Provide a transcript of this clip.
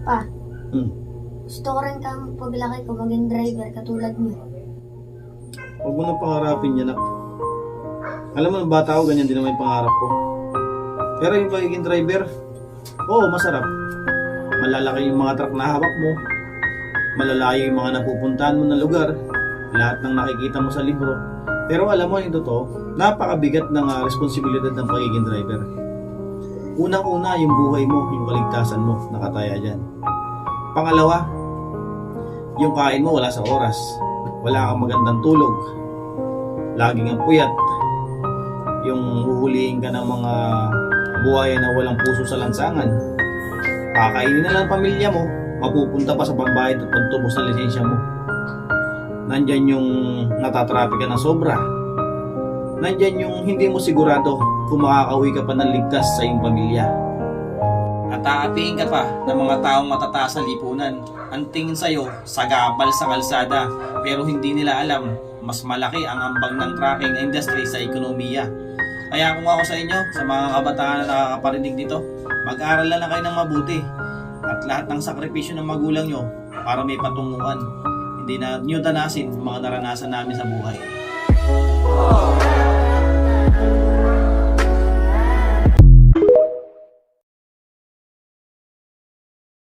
Pa, Hmm. gusto ko rin kang paglaki ko maging driver katulad mo. Huwag mo nang pangarapin yan, nak. Alam mo, nung bata ako, ganyan din naman yung pangarap ko. Pero yung pagiging driver, oo, masarap. Malalaki yung mga truck na hawak mo. Malalayo yung mga napupuntahan mo na lugar. Lahat ng nakikita mo sa libro. Pero alam mo yung totoo, napakabigat ng responsibilidad ng pagiging driver. Unang-una, yung buhay mo, yung kaligtasan mo, nakataya dyan. Pangalawa, yung kain mo wala sa oras. Wala kang magandang tulog. Laging ang puyat. Yung huhulihin ka ng mga buhaya na walang puso sa lansangan. Kakainin na lang pamilya mo, mapupunta pa sa pambayad at pagtubos ng lisensya mo. Nandyan yung natatraffic ka ng sobra. Nandyan yung hindi mo sigurado kung makakauwi ka pa ng ligtas sa iyong pamilya. At aapihin ka pa ng mga taong matataas sa lipunan. Ang tingin sa'yo, sagabal sa kalsada, pero hindi nila alam, mas malaki ang ambag ng trucking industry sa ekonomiya. Kaya kung ako sa inyo, sa mga kabataan na nakakaparinig dito, mag-aral na kayo ng mabuti. At lahat ng sakripisyo ng magulang nyo para may patunguhan. Hindi na nyo tanasin mga naranasan namin sa buhay.